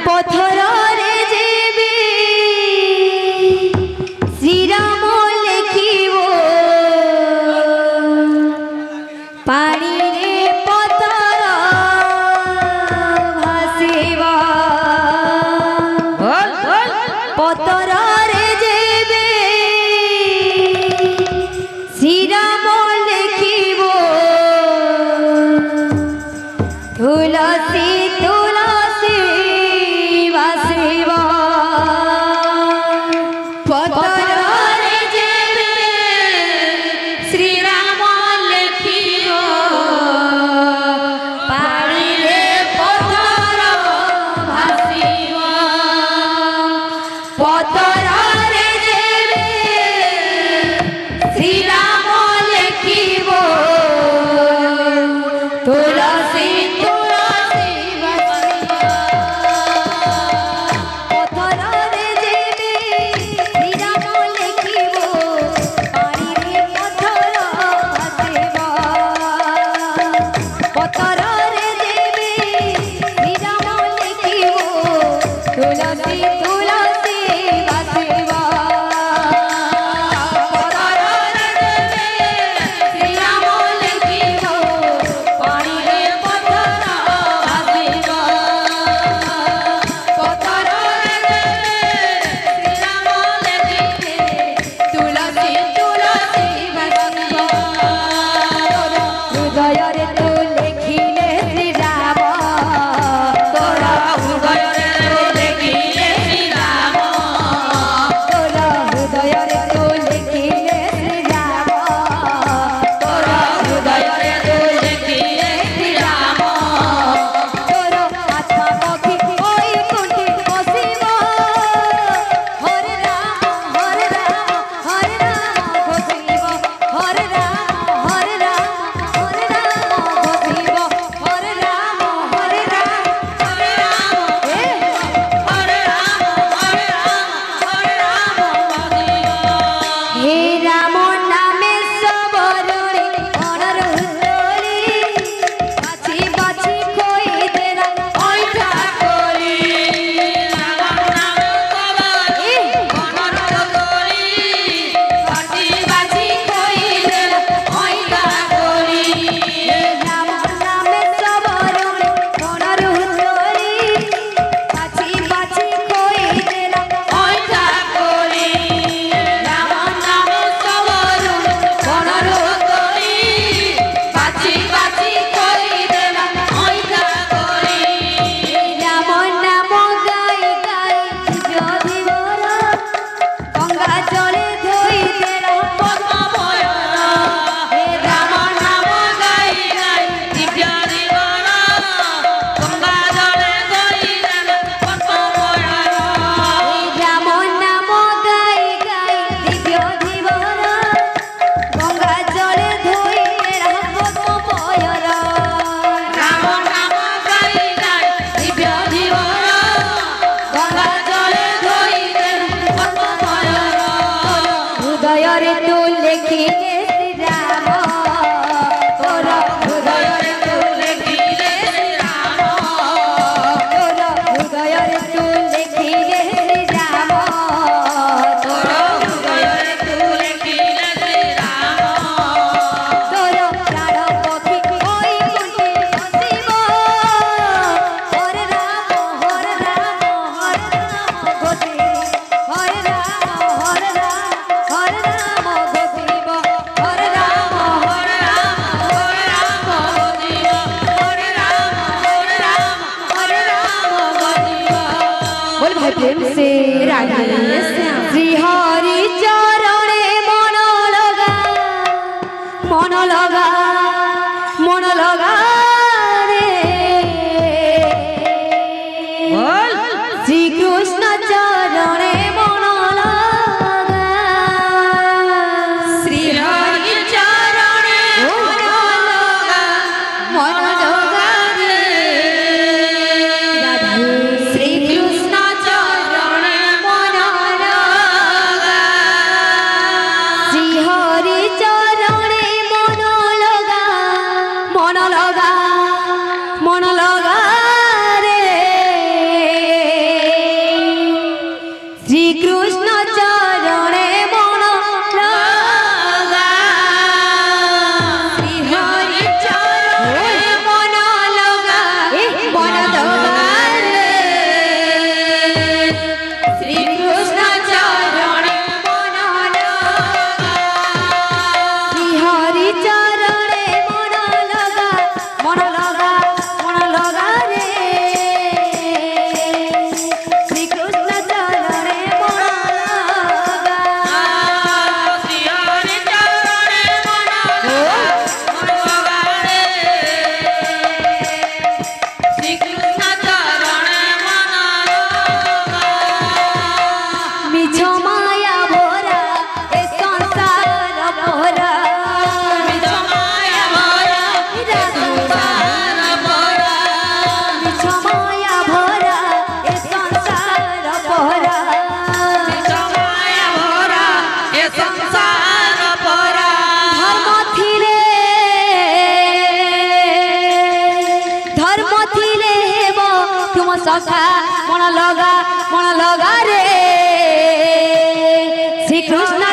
পথরে যাবে শ্রীরাম লেখিব পানিরে পথর ভাসিব পথরে যাবে শ্রীরাম লেখিব তুলসী তুলসী বাসিব পথরে যাবে শ্রীরাম লেখিব পানিরে পথর ভাসিব পথরে যাবে শ্রীরাম লেখিব তুলসী তুলসী বাসিব পথরে যাবে শ্রীরাম লেখিব পানিরে পথর ভাসিব পথরে যাবে শ্রীরাম লেখিব তুলসী তুলসী বাসিব পথরে যাবে শ্রীরাম লেখিব পানিরে পথর ভাসিব পথরে যাবে শ্রীরাম লেখিবে তুলসী তুলসী বাসিব হৃদୟରେ তু লেখিলে শ্রীরাম তোর হৃদୟରେ তু লেখিলে শ্রীরাম তোর হৃদୟରେ তু লেখিলে শ্রীরাম তোর হৃদୟରେ তু লেখিলে শ্রীরাম তোর আত্মা পক্ষী ওই কুণ্ঠে বসিব হরে রাম হরে রাম হরে রাম ঘোষিব হরে রাম হরে রাম হরে রাম ঘোষিব হরে রাম হরে রাম হরে রাম হরে রাম হরে রাম হরে রাম ঘোষিব হে রাম নামে সবরণে অনর হুতরি বাছি বাছি কই দেরা ওইটা করি রাম নাম সবরণে অনর হুতরি বাছি বাছি কই দেরা ওইটা করি হে রাম নামে সবরণে অনর হুতরি বাছি বাছি কই দেরা ওইটা করি রাম নামে সবরণে অনর হুতরি বাছি বাছি কই দেরা ওইটা করি রাম নাম গাই গাই যদি বল গঙ্গা জলে ধুই দেরা পদ্ম বয়ন হে রাম নাম গাই গাই যদি বল গঙ্গা জলে ধুই দেরা পদ্ম বয়ন হে রাম নাম গাই গাই দিব্য জীবন গঙ্গা জলে ধুই দেরা পদ্ম বয়ন রাম নাম গাই গাই দিব্য জীবন গঙ্গা জলে ধুই দেরা পদ্ম বয়ন হৃদୟରେ তু লেখিলে শ্রীরাম তোর হৃদୟରେ তু লেখিলে শ্রীরাম তোর হৃদୟରେ তু লেখিলে শ্রীরাম তোর হৃদୟରେ তু লেখিলে শ্রীরাম তোর প্রাণ পক্ষী ওই কুণ্ঠে বসিব হরে রাম হরে রাম হরে রাম ঘোষিব হরে রাম হরে রাম হরে রাম ঘোষিব হরে রাম হরে রাম হরে রাম ঘোষিব হরে রাম হরে রাম হরে রাম ঘোষিব बोल भाई प्रेम से राधे श्याम श्री हरि चरणे मन लगा मन लगा मन लगा रे श्री कृष्ण चरणे मन लगा श्री हरि चरणे मन लगा रे श्री कृष्ण चरणे मन लगा सखा मन लगा रे श्री कृष्ण